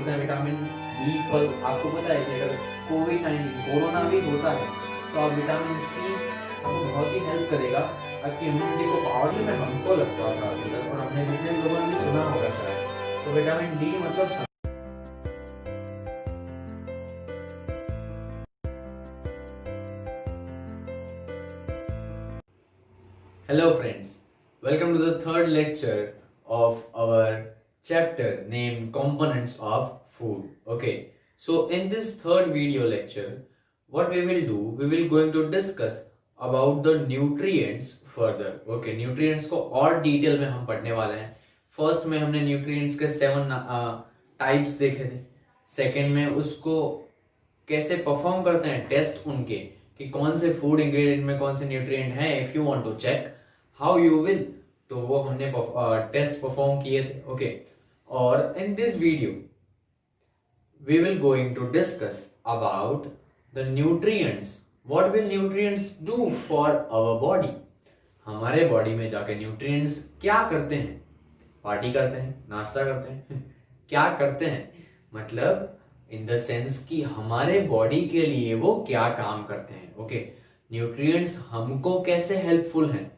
बोलते हैं vitamin B 12। आपको पता है कि अगर कोविड-19 कोरोना भी होता है तो आप विटामिन सी आपको बहुत ही हेल्प करेगा आपकी इम्यूनिटी को पावर में हमको लगता था अभी तक, और हमने जितने लोगों ने भी सुना होगा शायद, तो विटामिन डी मतलब Hello friends, welcome to the third lecture of our chapter named Components of Food. Okay, so in this third video lecture, what we will do, we will going to discuss about the nutrients further. Okay, nutrients को और detail में हम पढ़ने वाले हैं. First में हमने nutrients के 7 टाइप्स देखे थे. सेकेंड में उसको कैसे परफॉर्म करते हैं टेस्ट उनके कि कौन से फूड इंग्रेडिएंट में कौन से न्यूट्रिएंट हैं. If you want to check how you will, तो वो हमने टेस्ट परफॉर्म किए थे. ओके, और in this video we will going to discuss about the nutrients. What will nutrients do for our body. हमारे बॉडी में जाके न्यूट्रिएंट्स क्या करते हैं. पार्टी करते हैं, नाश्ता करते हैं क्या करते हैं, मतलब इन द सेंस कि हमारे बॉडी के लिए वो क्या काम करते हैं. ओके, न्यूट्रिएंट्स हमको कैसे हेल्पफुल हैं,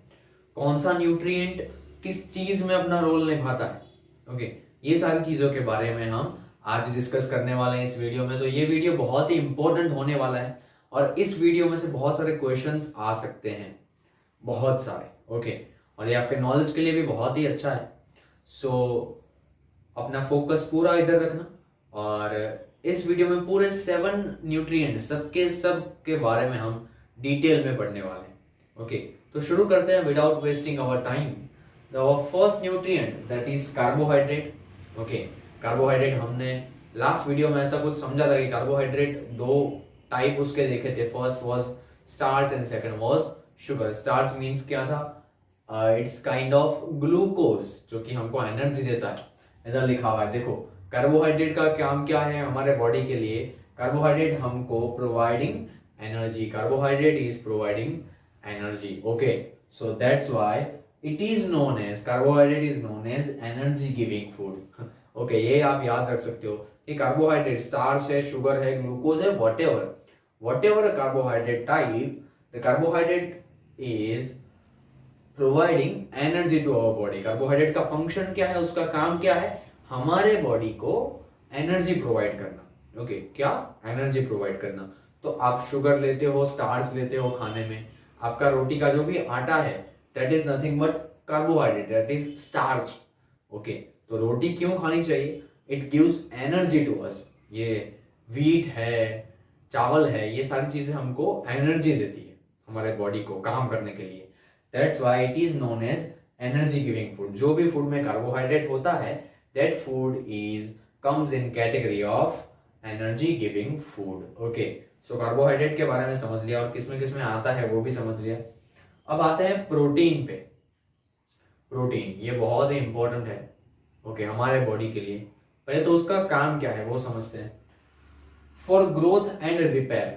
कौन सा न्यूट्रिएंट किस चीज में अपना रोल निभाता है. ओके, ये सारी चीजों के बारे में हम आज डिस्कस करने वाले हैं इस वीडियो में. तो ये वीडियो बहुत ही इंपॉर्टेंट होने वाला है और इस वीडियो में से बहुत सारे क्वेश्चंस आ सकते हैं, बहुत सारे. ओके, और ये आपके नॉलेज के लिए भी बहुत ही अच्छा है. सो अपना फोकस पूरा इधर रखना, और इस वीडियो में पूरे 7 न्यूट्रिएंट सब के बारे में हम डिटेल में पढ़ने वाले हैं. ओके, तो शुरू करते हैं without wasting our time. Our first nutrient that is carbohydrate. Okay, carbohydrate हमने लास्ट वीडियो में ऐसा कुछ समझा था कि कार्बोहाइड्रेट 2 टाइप उसके देखे थे. First was starch and second was sugar. Starch means क्या था, इट्स काइंड ऑफ ग्लूकोज जो कि हमको एनर्जी देता है. इधर लिखा हुआ है देखो, कार्बोहाइड्रेट का काम क्या है हमारे बॉडी के लिए. कार्बोहाइड्रेट हमको providing energy. Carbohydrate is providing energy. Okay, so that's why it is known as, carbohydrate is known as energy giving food. Okay, ये आप याद रख सकते हो कि कार्बोहाइड्रेट स्टार्च है, शुगर है, ग्लूकोज है, whatever carbohydrate type, the carbohydrate is providing energy to our body. Carbohydrate का फंक्शन क्या है, उसका काम क्या है, हमारे बॉडी को एनर्जी प्रोवाइड करना. ओके, क्या एनर्जी प्रोवाइड करना. तो आप शुगर लेते हो, स्टार्च लेते हो खाने में, आपका रोटी का जो भी आटा है that is nothing but carbohydrate, that is starch. Okay, तो रोटी क्यों खानी चाहिए, it gives energy to us. ये व्हीट है, चावल है, ये सारी चीजें हमको एनर्जी देती है हमारे बॉडी को काम करने के लिए. That's why it is known as energy giving food. जो भी फूड में कार्बोहाइड्रेट होता है that food is comes in category of energy giving food. Okay, so carbohydrate के बारे में समझ लिया और किसमें किसमें आता है वो भी समझ लिया. अब आते हैं प्रोटीन पे. प्रोटीन ये बहुत ही इंपॉर्टेंट है. ओके, हमारे बॉडी के लिए. पहले तो उसका काम क्या है वो समझते हैं. For growth and repair,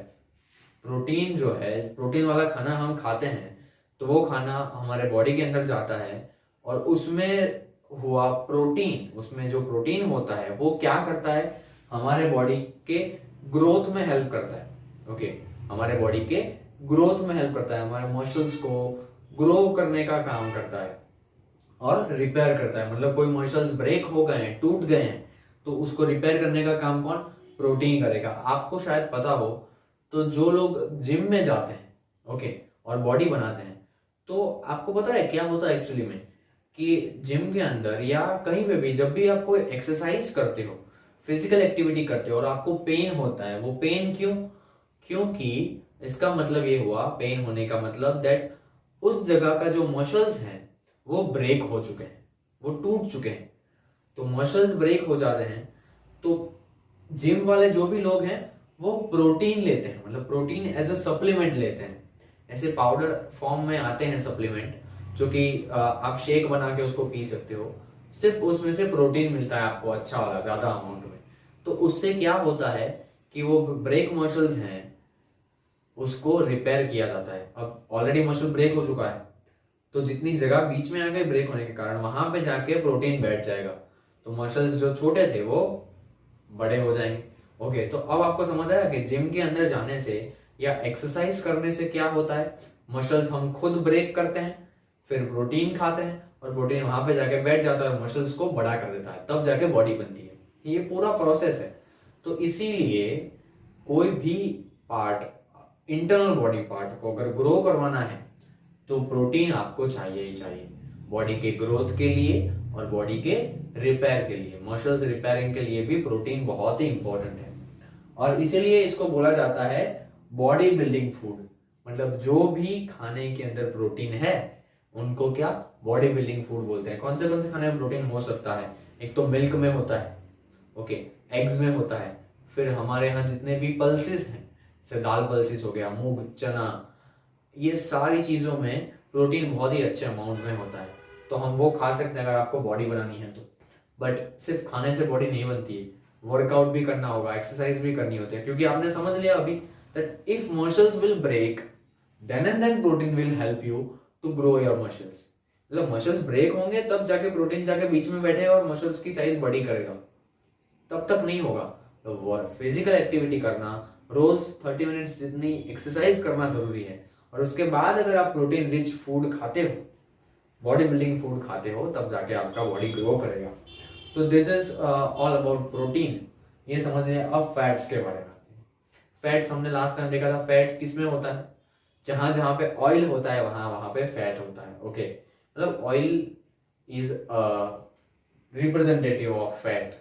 protein जो है, प्रोटीन वाला खाना हम खाते हैं तो वो खाना हमारे बॉडी के अंदर जाता है और उसमें हुआ प्रोटीन, उसमें जो प्रोटीन होता है वो क्या करता है, हमारे बॉडी के ग्रोथ में हेल्प करता है. ओके, हमारे बॉडी के ग्रोथ में हेल्प करता है, हमारे मसल्स को ग्रो करने का काम करता है और रिपेयर करता है. मतलब कोई मसल्स ब्रेक हो गए हैं, टूट गए हैं, तो उसको रिपेयर करने का काम कौन, प्रोटीन करेगा. आपको शायद पता हो तो जो लोग जिम में जाते हैं, ओके, और बॉडी बनाते हैं, तो आपको पता है क्या होता है एक्चुअली में, कि जिम के अंदर या कहीं पे भी जब भी आप कोई एक्सरसाइज करते हो, फिजिकल एक्टिविटी करते हो और आपको पेन होता है, वो पेन क्यों, क्योंकि इसका मतलब ये हुआ, पेन होने का मतलब दैट उस जगह का जो मसल्स हैं वो ब्रेक हो चुके हैं, वो टूट चुके हैं. तो मसल्स ब्रेक हो जाते हैं तो जिम वाले जो भी लोग हैं वो प्रोटीन लेते हैं, मतलब प्रोटीन एज अ सप्लीमेंट लेते हैं. ऐसे पाउडर फॉर्म में आते हैं सप्लीमेंट जो कि आप शेक बना के उसको पी सकते हो. सिर्फ उसमें से प्रोटीन मिलता है आपको अच्छा वाला, ज्यादा अमाउंट में. तो उससे क्या होता है कि वो ब्रेक मसल्स हैं उसको रिपेयर किया जाता है. अब ऑलरेडी मसल ब्रेक हो चुका है तो जितनी जगह बीच में आ गई ब्रेक होने के कारण, वहां पे जाके प्रोटीन बैठ जाएगा. तो मसल्स जो छोटे थे वो बड़े हो जाएंगे। ओके, तो अब आपको समझ आया कि जिम के अंदर जाने से या एक्सरसाइज करने से क्या होता है। मसल्स हम खुद ब्रेक करते हैं, फिर प्रोटीन खाते हैं और प्रोटीन वहां पे जाके बैठ जाता है और मसल्स को बड़ा कर देता है, तब जाके बॉडी बनती है। ये पूरा प्रोसेस है। तो इसीलिए कोई भी पार्ट, इंटरनल बॉडी पार्ट को अगर ग्रो करवाना है तो प्रोटीन आपको चाहिए ही चाहिए, बॉडी के ग्रोथ के लिए और बॉडी के रिपेयर के लिए। मसल्स रिपेयरिंग के लिए भी प्रोटीन बहुत ही इंपॉर्टेंट है और इसीलिए इसको बोला जाता है बॉडी बिल्डिंग फूड। मतलब जो भी खाने के अंदर प्रोटीन है उनको क्या बॉडी बिल्डिंग फूड बोलते हैं। कौन से खाने में प्रोटीन हो सकता है? एक तो मिल्क में होता है, ओके, एग्स में होता है, फिर हमारे यहाँ जितने भी पल्सेस हैं जैसे दाल पल्सेस हो गया, मूंग, चना, ये सारी चीजों में प्रोटीन बहुत ही अच्छे अमाउंट में होता है। तो हम वो खा सकते हैं अगर आपको बॉडी बनानी है तो। बट सिर्फ खाने से बॉडी नहीं बनती है, वर्कआउट भी करना होगा, एक्सरसाइज भी करनी होती है, क्योंकि आपने समझ लिया अभी that if muscles will break then and then protein will help you to grow your muscles. मतलब मसल्स ब्रेक होंगे तब जाके प्रोटीन जाके बीच में बैठेगा और मसल्स की साइज बड़ी करेगा, तब तक नहीं होगा। तो फिजिकल एक्टिविटी करना, रोज 30 मिनट्स जितनी एक्सरसाइज करना जरूरी है और उसके बाद अगर आप प्रोटीन रिच फूड खाते हो, बॉडी बिल्डिंग फूड खाते हो, तब जाके आपका बॉडी ग्रो करेगा। तो this is all about protein. ये समझिए। अब फैट्स के बारे में आते हैं। फैट्स हमने लास्ट टाइम देखा था, फैट किसमें होता है? जहां जहां पे ऑयल होता है वहां वहां पे फैट होता है। ओके, मतलब oil is representative of fat.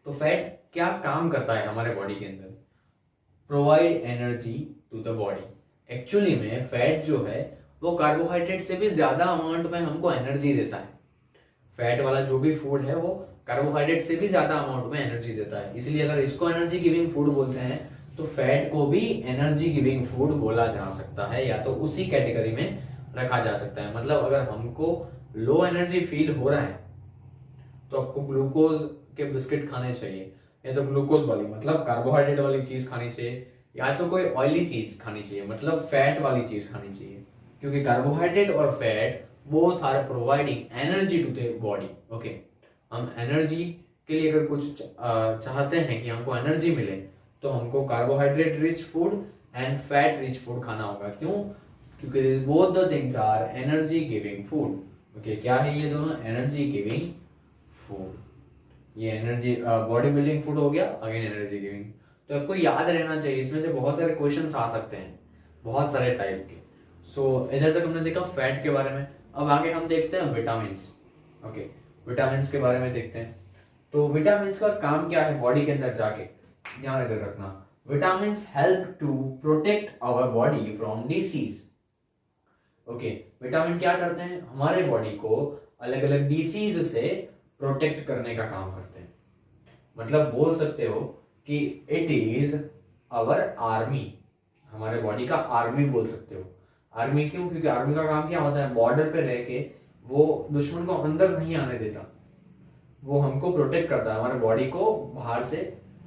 तो फैट क्या काम करता है हमारे बॉडी के अंदर? Provide energy to the body. Actually में फैट जो है वो कार्बोहाइड्रेट से भी ज्यादा अमाउंट में हमको एनर्जी देता है। फैट वाला जो भी फूड है वो कार्बोहाइड्रेट से भी ज्यादा अमाउंट में एनर्जी देता है। इसलिए अगर इसको एनर्जी गिविंग फूड बोलते हैं तो फैट को भी एनर्जी गिविंग फूड बोला जा सकता है, या तो उसी कैटेगरी में रखा जा सकता है। मतलब अगर हमको लो एनर्जी फील हो रहा है तो आपको ग्लूकोज के बिस्किट खाने चाहिए, या तो ग्लूकोज वाली मतलब कार्बोहाइड्रेट वाली चीज खानी चाहिए, या तो कोई ऑयली चीज खानी चाहिए मतलब फैट वाली चीज खानी चाहिए। क्योंकि कार्बोहाइड्रेट और fat both are providing energy to the body. Okay, हम एनर्जी के लिए अगर कुछ चाहते हैं कि हमको एनर्जी मिले तो हमको carbohydrate rich food and fat rich food खाना होगा। क्यों? क्योंकि this both the things are energy giving food. Okay, क्या है ये दोनों? Energy giving food. ये एनर्जी बॉडी बिल्डिंग फूड हो गया, अगेन एनर्जी गिविंग। तो आपको याद रहना चाहिए, इसमें से बहुत सारे क्वेश्चंस आ सकते हैं, बहुत सारे टाइप के। सो इधर तक हमने देखा फैट के बारे में। अब आगे हम देखते हैं विटामिन। ओके, विटामिन के बारे में देखते हैं। तो विटामिन का काम क्या है बॉडी के अंदर जाके? ध्यान इधर रखना। Vitamin help to protect our body from disease. Okay, vitamin क्या करते हैं? हमारे बॉडी को अलग अलग डिसीज से प्रोटेक्ट करने का काम करते हैं। मतलब बोल सकते हो कि इट इज आवर आर्मी। हमारे बॉडी का आर्मी बोल सकते हो। आर्मी क्यों? क्योंकि आर्मी का काम क्या होता है? बॉर्डर पे रह के वो दुश्मन को अंदर नहीं आने देता, वो हमको प्रोटेक्ट करता है, हमारे बॉडी को बाहर से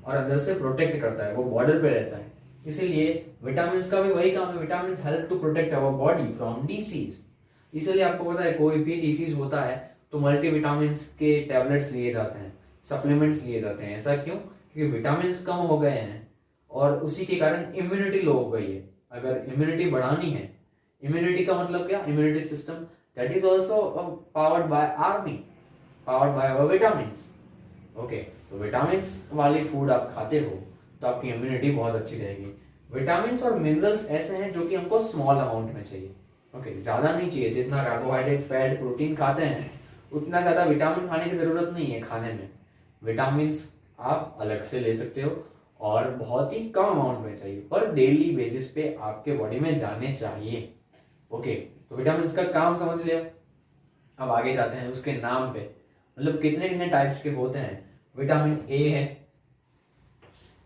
और अंदर से प्रोटेक्ट करता है, वो बॉर्डर पे रहता है। इसीलिए विटामिन का भी वही काम है। Vitamin help to protect our body from disease. इसलिए आपको पता है कोई भी डिसीज होता है तो मल्टीविटामिन के टैबलेट्स लिए जाते हैं, सप्लीमेंट्स लिए जाते हैं। ऐसा क्यों? क्योंकि विटामिन कम हो गए हैं और उसी के कारण इम्यूनिटी लो हो गई है। अगर इम्यूनिटी बढ़ानी है, इम्यूनिटी का मतलब क्या? Immunity system that is also powered by army, powered by our vitamins. Okay, तो विटामिन्स वाली फूड आप खाते हो तो आपकी इम्यूनिटी बहुत अच्छी रहेगी। विटामिन्स और मिनरल्स ऐसे हैं जो कि हमको स्मॉल अमाउंट में चाहिए। ओके, ज्यादा नहीं चाहिए। जितना कार्बोहाइड्रेट, फैट, प्रोटीन खाते हैं उतना ज्यादा विटामिन खाने की जरूरत नहीं है खाने में। विटामिन्स आप अलग से ले सकते हो और बहुत ही कम अमाउंट में चाहिए, पर डेली बेसिस पे आपके बॉडी में जाने चाहिए। ओके, तो विटामिन्स का काम समझ लिया। अब आगे जाते हैं उसके नाम पे। मतलब कितने कितने टाइप्स के होते हैं। विटामिन ए है,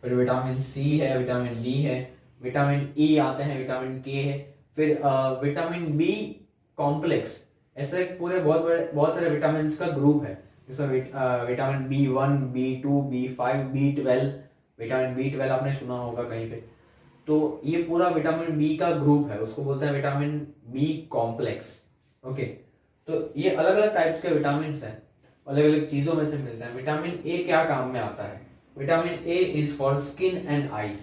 फिर विटामिन सी है, विटामिन डी है, विटामिन ई आते हैं, विटामिन के है, फिर विटामिन बी कॉम्प्लेक्स। ऐसे पूरे बहुत सारे विटामिन का ग्रुप है। इसमें vitamin B1, B2, B5, B12। Vitamin B12 आपने सुना होगा कहीं पे। तो ये पूरा विटामिन बी का ग्रुप है, उसको बोलते हैं विटामिन बी कॉम्प्लेक्स। ओके, तो ये अलग अलग टाइप्स के विटामिन हैं। अलग अलग चीजों में से मिलता है। विटामिन ए क्या काम में आता है? Vitamin A is for skin and eyes.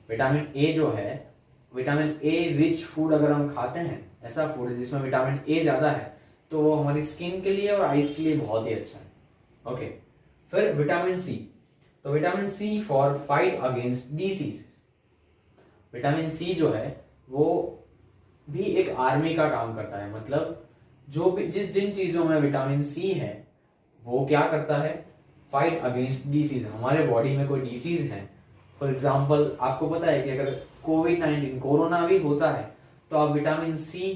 Vitamin A जो है, विटामिन ए रिच फूड अगर हम खाते हैं, ऐसा फूड जिसमें विटामिन ए ज्यादा है, तो वो हमारी स्किन के लिए और आईज के लिए बहुत ही अच्छा है। ओके, फिर विटामिन सी। तो vitamin C for fight against disease. Vitamin C जो है वो भी एक आर्मी का काम करता है। मतलब जो भी जिन चीजों में विटामिन सी है वो क्या करता है? Fight against disease. हमारे बॉडी में कोई डिसीज है, फॉर एग्जाम्पल आपको पता है कि अगर कोविड-19 कोरोना भी होता है तो आप विटामिन सी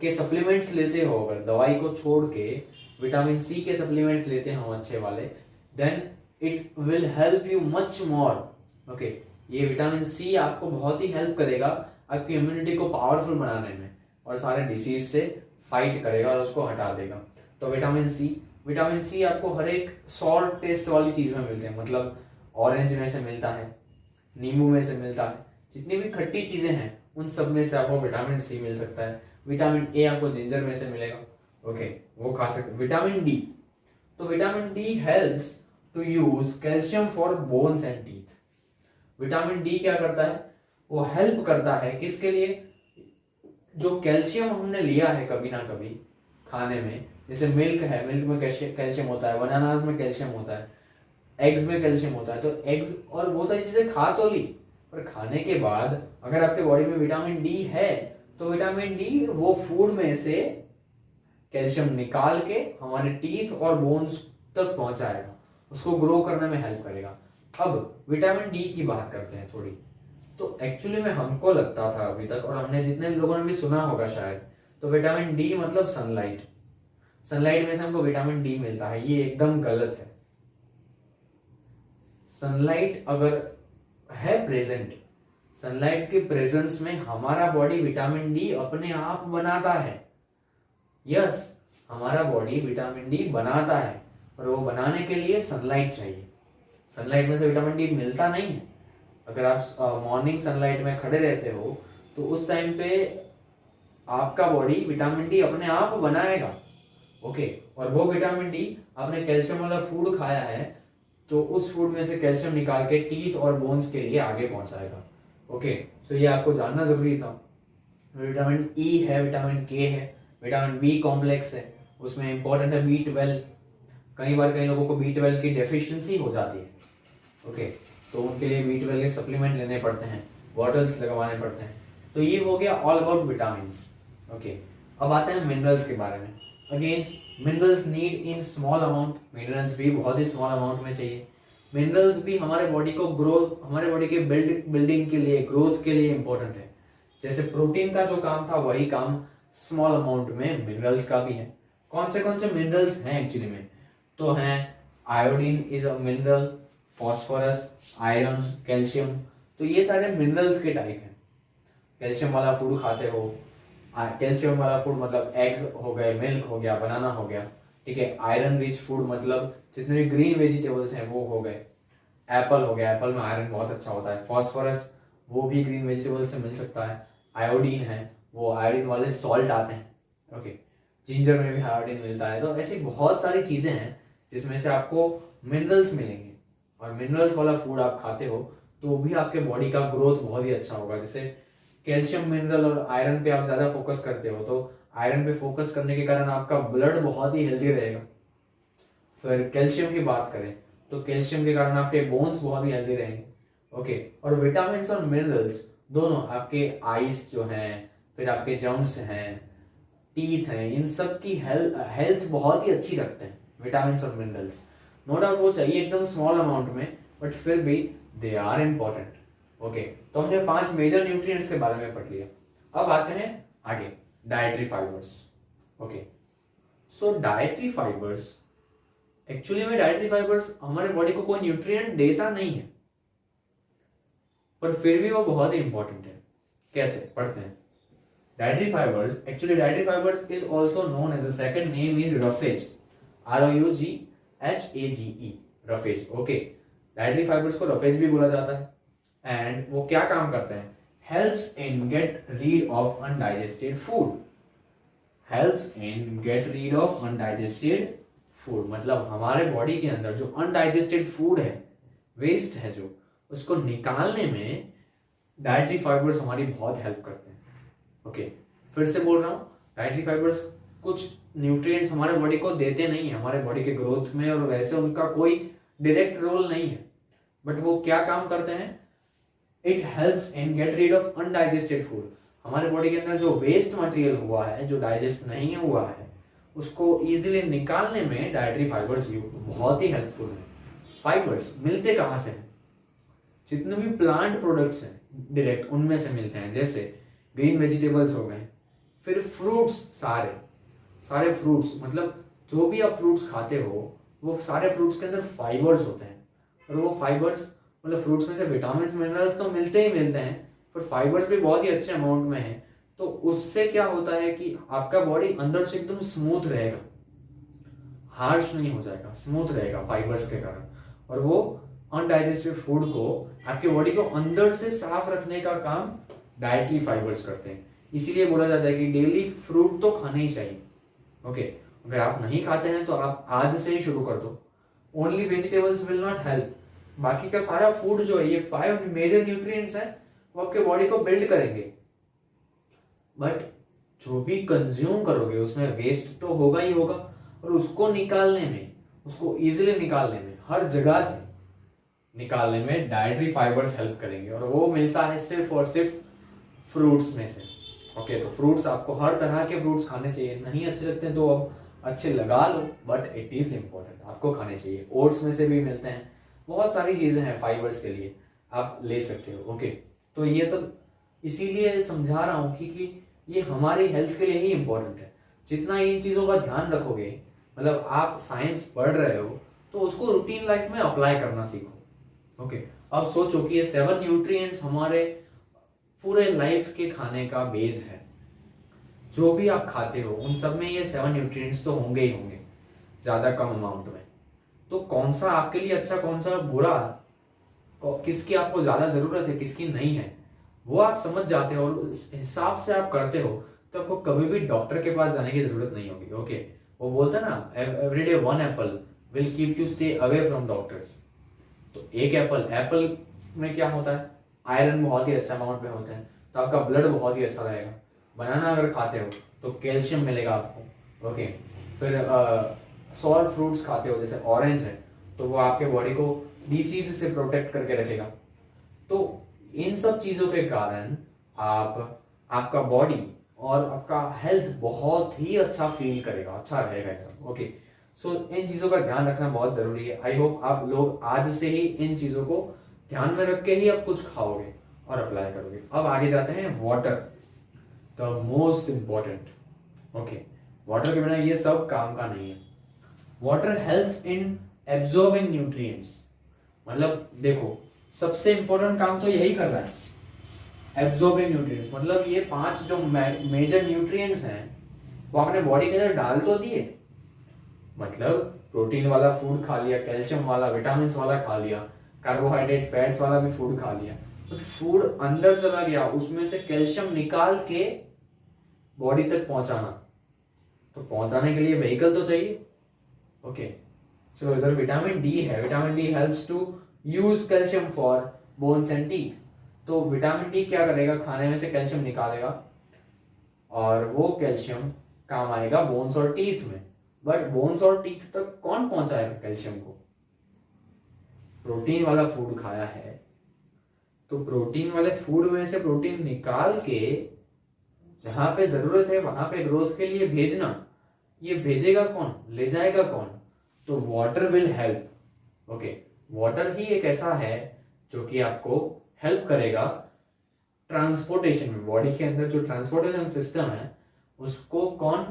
के सप्लीमेंट्स लेते हो, अगर दवाई को छोड़ के विटामिन सी के सप्लीमेंट्स लेते हो अच्छे वाले, then it will help you much more. Okay, ये विटामिन सी आपको बहुत ही हेल्प करेगा आपकी इम्यूनिटी को पावरफुल बनाने में, और सारे डिसीज से फाइट करेगा और उसको हटा देगा। तो विटामिन सी आपको हर एक सॉल्ट टेस्ट वाली चीज में मिलते हैं। मतलब ऑरेंज में से मिलता है, नींबू में से मिलता है, जितनी भी खट्टी चीजें हैं उन सब में से आपको विटामिन सी मिल सकता है। विटामिन ए आपको जिंजर में से मिलेगा। ओके, वो खा सकते। Vitamin D. तो vitamin D helps to use calcium for bones and teeth. Vitamin D क्या करता है? वो हेल्प करता है किसके लिए? जो कैल्शियम हमने लिया है कभी ना कभी खाने में, जैसे मिल्क है, मिल्क में कैल्शियम होता है, बनानास में कैल्शियम होता है, एग्स में कैल्शियम होता है, तो एग्स और वो सारी चीजें खा तो ली, पर खाने के बाद अगर आपके बॉडी में विटामिन डी है तो विटामिन डी वो फूड में से कैल्शियम निकाल के हमारे टीथ और बोन्स तक पहुंचाएगा, उसको ग्रो करने में हेल्प करेगा। अब विटामिन डी की बात करते हैं थोड़ी। तो एक्चुअली में हमको लगता था अभी तक, और हमने जितने लोगों ने भी सुना होगा शायद, तो विटामिन डी मतलब सनलाइट, सनलाइट में से हमको विटामिन डी मिलता है। ये एकदम गलत है। सनलाइट अगर है प्रेजेंट, सनलाइट के प्रेजेंस में हमारा बॉडी विटामिन डी अपने आप बनाता है। यस, हमारा बॉडी विटामिन डी बनाता है, पर वो बनाने के लिए सनलाइट चाहिए। सनलाइट में से विटामिन डी मिलता नहीं है। अगर आप मॉर्निंग सनलाइट में खड़े रहते हो तो उस टाइम पे आपका बॉडी विटामिन डी अपने आप बनाएगा। ओके, और वो विटामिन डी आपने कैल्शियम वाला फूड खाया है तो उस फूड में से कैल्शियम निकाल के टीथ और बोन्स के लिए आगे पहुंचाएगा। ओके, सो ये आपको जानना जरूरी था। विटामिन ई है, विटामिन के है, विटामिन बी कॉम्प्लेक्स है, उसमें इंपॉर्टेंट है B12। कई बार कई लोगों को B12 की डेफिशिएंसी हो जाती है। ओके, तो उनके लिए B12 के सप्लीमेंट लेने पड़ते हैं, बॉटल्स लगवाने पड़ते हैं। तो ये हो गया ऑल अबाउट विटामिन्स। ओके, अब आते हैं मिनरल्स के बारे में। Again, minerals need in small amount. Minerals भी बहुत ही स्मॉल अमाउंट में चाहिए। मिनरल्स भी हमारे बॉडी को ग्रोथ, हमारे बॉडी के बिल्डिंग के लिए, ग्रोथ के लिए इंपॉर्टेंट है। जैसे प्रोटीन का जो काम था वही काम स्मॉल अमाउंट में मिनरल्स का भी है। कौन से मिनरल्स हैं एक्चुअली में? तो हैं iodine is a mineral, phosphorus, iron, calcium. तो ये सारे मिनरल्स के टाइप हैं। कैल्शियम वाला फूड खाते हो, कैल्शियम वाला फूड मतलब एग्स हो गए, मिल्क हो गया, बनाना हो गया, ठीक है। आयरन रिच फूड मतलब जितने भी ग्रीन वेजिटेबल्स हैं वो हो गए। एप्पल हो गया, एप्पल में आयरन बहुत अच्छा होता है। फॉस्फोरस वो भी ग्रीन वेजिटेबल्स से मिल सकता है। आयोडीन है, वो आयोडीन वाले सॉल्ट आते हैं। ओके, जिंजर में भी आयोडीन मिलता है। तो ऐसी बहुत सारी चीजें हैं जिसमें से आपको मिनरल्स मिलेंगे, और मिनरल्स वाला फूड आप खाते हो तो भी आपके बॉडी का ग्रोथ बहुत ही अच्छा होगा। जैसे कैल्शियम, मिनरल और आयरन पे आप ज्यादा फोकस करते हो, तो आयरन पे फोकस करने के कारण आपका ब्लड बहुत ही हेल्दी रहेगा। फिर कैल्शियम की बात करें तो कैल्शियम के कारण आपके बोन्स बहुत ही हेल्दी रहेंगे। ओके, और विटामिन और मिनरल्स दोनों आपके आईज जो हैं, फिर आपके जर्म्स हैं, टीथ हैं, इन सब की हेल्थ बहुत ही अच्छी रखते हैं विटामिन और मिनरल्स। नो डाउट वो चाहिए एकदम स्मॉल अमाउंट में, बट फिर भी दे आर इम्पोर्टेंट। ओके, तो हमने 5 मेजर न्यूट्रिएंट्स के बारे में पढ़ लिया। अब आते हैं आगे, डाइटरी फाइबर्स। ओके, सो डाइटरी फाइबर्स, एक्चुअली में डाइटरी फाइबर्स हमारे बॉडी को कोई न्यूट्रिएंट देता नहीं है, पर फिर भी वो बहुत ही इंपॉर्टेंट है। कैसे? पढ़ते हैं। Dietary fibres, actually dietary fibres is also known as a second name is roughage, ROUGHAGE, roughage. Okay, dietary fibres को रफेज भी बोला जाता है। एंड वो क्या काम करते हैं? Helps in get rid of undigested food, helps in get rid of undigested food, मतलब हमारे बॉडी के अंदर जो अनडाइजेस्टेड फूड है, वेस्ट है जो, उसको निकालने में डाइटरी फाइबर्स हमारी बहुत हेल्प करते हैं। ओके, फिर से बोल रहा हूँ, डाइटरी फाइबर्स कुछ न्यूट्रिएंट्स हमारे बॉडी को देते नहीं है हमारे बॉडी के ग्रोथ में, और वैसे उनका कोई डायरेक्ट रोल नहीं है, बट वो क्या काम करते हैं, it helps in get rid of undigested food. हमारे बॉडी के अंदर जो वेस्ट मटेरियल हुआ है, जो डाइजेस्ट नहीं हुआ है, उसको इजीली निकालने में डाइटरी फाइबर्स बहुत ही हेल्पफुल है। फाइबर्स मिलते कहाँ से हैं? जितने भी प्लांट प्रोडक्ट्स हैं डायरेक्ट उनमें से मिलते हैं, जैसे ग्रीन वेजिटेबल्स हो गए, फिर फ्रूट्स, सारे फ्रूट्स, मतलब जो भी आप फ्रूट्स खाते हो वो सारे फ्रूट्स के अंदर फाइबर्स होते हैं, और वो फाइबर्स मतलब फ्रूट्स में से विटामिन मिनरल्स तो मिलते ही मिलते हैं, पर फाइबर्स भी बहुत ही अच्छे अमाउंट में है। तो उससे क्या होता है कि आपका बॉडी अंदर से एकदम स्मूथ रहेगा, हार्श नहीं हो जाएगा, स्मूथ रहेगा फाइबर्स के कारण। और वो अनडाइजेस्टेड फूड को, आपके बॉडी को अंदर से साफ रखने का काम डाइटरी फाइबर्स करते हैं। इसीलिए बोला जाता है कि डेली फ्रूट तो खाने ही चाहिए। ओके, अगर आप नहीं खाते हैं तो आप आज से ही शुरू कर दो। Only vegetables will not help, बाकी का सारा फूड जो है, ये 5 मेजर न्यूट्रिएंट्स हैं, वो आपके बॉडी को बिल्ड करेंगे, बट जो भी कंज्यूम करोगे उसमें वेस्ट तो होगा ही होगा, और उसको निकालने में, उसको इजीली निकालने में, हर जगह से निकालने में डाइटरी फाइबर्स हेल्प करेंगे, और वो मिलता है सिर्फ और सिर्फ फ्रूट्स में से। ओके, तो फ्रूट्स, आपको हर तरह के फ्रूट्स खाने चाहिए। नहीं अच्छे लगते हैं तो अब अच्छे लगा लो, बट इट इज इम्पोर्टेंट, आपको खाने चाहिए। ओट्स में से भी मिलते हैं, बहुत सारी चीजें हैं फाइबर्स के लिए, आप ले सकते हो। ओके, तो ये सब इसीलिए समझा रहा हूँ कि ये हमारी हेल्थ के लिए ही इम्पोर्टेंट है। जितना इन चीज़ों का ध्यान रखोगे, मतलब आप साइंस पढ़ रहे हो तो उसको रूटीन लाइफ में अप्लाई करना सीखो। ओके, अब सोचो कि ये 7 न्यूट्रिएंट्स हमारे पूरे लाइफ के खाने का बेस है। जो भी आप खाते हो उन सब में ये 7 न्यूट्रिएंट्स तो होंगे ही होंगे, ज़्यादा कम अमाउंट में। तो कौन सा आपके लिए अच्छा, कौन सा बुरा, किसकी आपको ज़्यादा ज़रूरत है, किसकी नहीं है, वो आप समझ जाते हो, और उस हिसाब से आप करते हो, तो आपको कभी भी डॉक्टर के पास जाने की जरूरत नहीं होगी। ओके, वो बोलते हैं ना, everyday 1 Apple will keep you stay away from doctors. तो एक एप्पल में क्या होता है, आयरन बहुत ही अच्छा अमाउंट में होता है, तो आपका ब्लड बहुत ही अच्छा रहेगा। बनाना अगर खाते हो तो कैल्शियम मिलेगा आपको। ओके, फिर सॉल्ट फ्रूट्स खाते हो जैसे ऑरेंज है, तो वो आपके बॉडी को डिसीज से प्रोटेक्ट करके रखेगा। तो इन सब चीज़ों के कारण आपका बॉडी और आपका हेल्थ बहुत ही अच्छा फील करेगा, अच्छा रहेगा एकदम। ओके, सो इन चीज़ों का ध्यान रखना बहुत ज़रूरी है। आई होप आप लोग आज से ही इन चीज़ों को ध्यान में रख के ही अब कुछ खाओगे और अप्लाई करोगे। अब आगे जाते हैं, water, the most important. Okay, water के बिना ये सब काम का नहीं है। Water helps in absorbing nutrients, मतलब देखो सबसे इंपॉर्टेंट काम तो यही कर रहा है, एब्जॉर्बिंग न्यूट्रिएंट्स। मतलब ये 5 जो मेजर न्यूट्रिएंट्स हैं वो आपने बॉडी के अंदर डाल तो दिए, मतलब प्रोटीन वाला फूड खा लिया, कैल्शियम वाला, विटामिन वाला खा लिया, कार्बोहाइड्रेट फैट्स वाला भी फूड खा लिया, तो फूड अंदर चला गया, उसमें से कैल्शियम निकाल के बॉडी तक पहुंचाना, तो पहुंचाने के लिए व्हीकल तो चाहिए। ओके, चलो इधर विटामिन डी है, vitamin D helps to use calcium for bones and teeth. तो विटामिन डी क्या करेगा, खाने में से कैल्शियम निकालेगा, और वो कैल्शियम काम आएगा बोन्स और टीथ में। बट बोन्स और टीथ तक कौन पहुंचाएगा कैल्शियम को? प्रोटीन वाला फूड खाया है, तो प्रोटीन वाले फूड में से प्रोटीन निकाल के जहां पे जरूरत है वहां पे ग्रोथ के लिए भेजना, ये भेजेगा कौन, ले जाएगा कौन? तो water will help. Okay, water ही एक ऐसा है जो कि आपको हेल्प करेगा ट्रांसपोर्टेशन में। बॉडी के अंदर जो ट्रांसपोर्टेशन सिस्टम है उसको कौन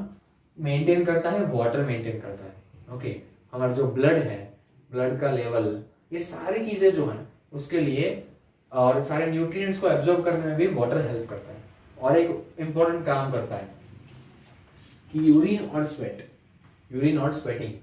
मेंटेन करता है? वाटर मेंटेन करता है। ओके, हमारा जो ब्लड है, ब्लड का लेवल, ये सारी चीजें जो हैं उसके लिए, और सारे न्यूट्रिएंट्स को एब्जॉर्ब करने में भी वाटर हेल्प करता है। और एक इंपॉर्टेंट काम करता है कि यूरिन और स्वेटिंग।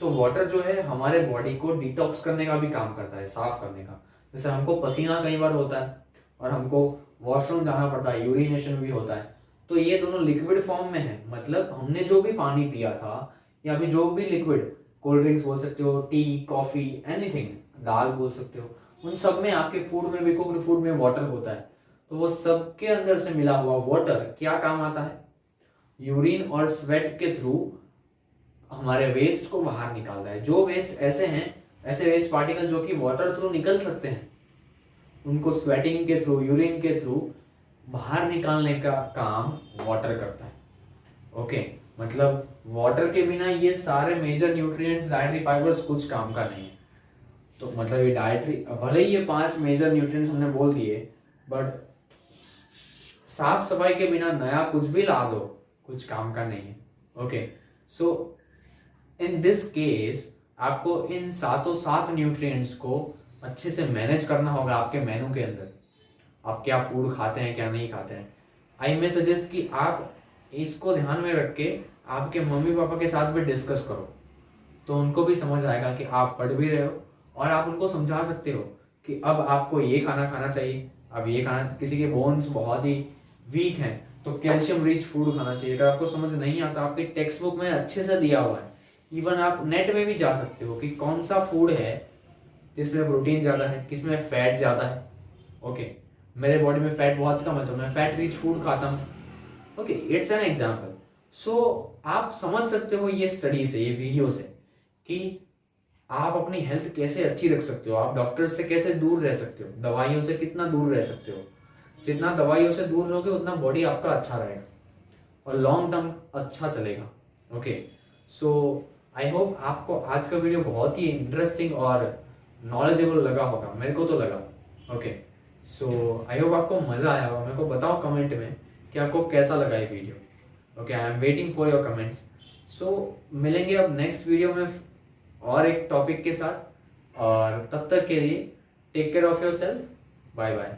तो वाटर जो है हमारे बॉडी को डिटॉक्स करने का भी काम करता है, साफ करने का। जैसे हमको पसीना कई बार होता है और हमको वॉशरूम जाना पड़ता है, यूरिनेशन भी होता है, तो ये दोनों लिक्विड फॉर्म में है। मतलब हमने जो भी पानी पिया था या अभी जो भी लिक्विड, कोल्ड ड्रिंक्स बोल सकते हो, टी, कॉफी, एनीथिंग, दाल बोल सकते हो, उन सब में आपके फूड में भी, कुक्ड फूड में वाटर होता है। तो वो सबके अंदर से मिला हुआ वाटर क्या काम आता है? यूरिन और स्वेट के थ्रू हमारे वेस्ट को बाहर निकालता है। जो वेस्ट ऐसे हैं, ऐसे वेस्ट पार्टिकल जो कि वाटर थ्रू निकल सकते हैं, उनको स्वेटिंग के थ्रू, यूरिन के थ्रू बाहर निकालने का काम वाटर करता है। ओके, मतलब वाटर के बिना ये सारे मेजर न्यूट्रिएंट्स, डाइटरी फाइबर्स कुछ काम का नहीं है। तो मतलब ये डाइटरी, भले ही ये 5 मेजर न्यूट्रिएंट्स हमने बोल दिए, बट साफ सफाई के बिना नया कुछ भी ला दो, कुछ काम का नहीं है। Okay, so in this case आपको इन सातों 7 न्यूट्रिएंट्स को अच्छे से मैनेज करना होगा आपके मेनू के अंदर। आप क्या फूड खाते हैं, क्या नहीं खाते हैं। आई मे सजेस्ट कि आप इसको ध्यान में रख के आपके मम्मी पापा के साथ भी डिस्कस करो, तो उनको भी समझ आएगा कि आप पढ़ भी रहे हो, और आप उनको समझा सकते हो कि अब आपको ये खाना खाना चाहिए, अब ये खाना, किसी के बोन्स बहुत ही वीक हैं तो कैल्शियम रिच फूड खाना चाहिए। अगर आपको समझ नहीं आता, आपकी टेक्स्ट बुक में अच्छे से दिया हुआ है। इवन आप नेट में भी जा सकते हो कि कौन सा फूड है जिसमें प्रोटीन ज़्यादा है, किसमें फैट ज़्यादा है। ओके, मेरे बॉडी में फैट बहुत कम है तो मैं फैट रिच फूड खाता हूँ। Okay, it's an example. So आप समझ सकते हो ये स्टडी से, ये वीडियो से, कि आप अपनी हेल्थ कैसे अच्छी रख सकते हो, आप डॉक्टर से कैसे दूर रह सकते हो, दवाइयों से कितना दूर रह सकते हो। जितना दवाइयों से दूर रहोगे उतना बॉडी आपका अच्छा रहेगा और लॉन्ग टर्म अच्छा चलेगा। ओके, सो आई होप आपको आज का वीडियो बहुत ही इंटरेस्टिंग और नॉलेजेबल लगा होगा, मेरे को तो लगा। ओके, सो आई होप आपको मज़ा आया होगा। मेरे को बताओ कमेंट में कि आपको कैसा लगा ये video. Okay, I am waiting for your comments. So मिलेंगे अब नेक्स्ट वीडियो में और एक टॉपिक के साथ, और तब तक के लिए take care of yourself. Bye bye.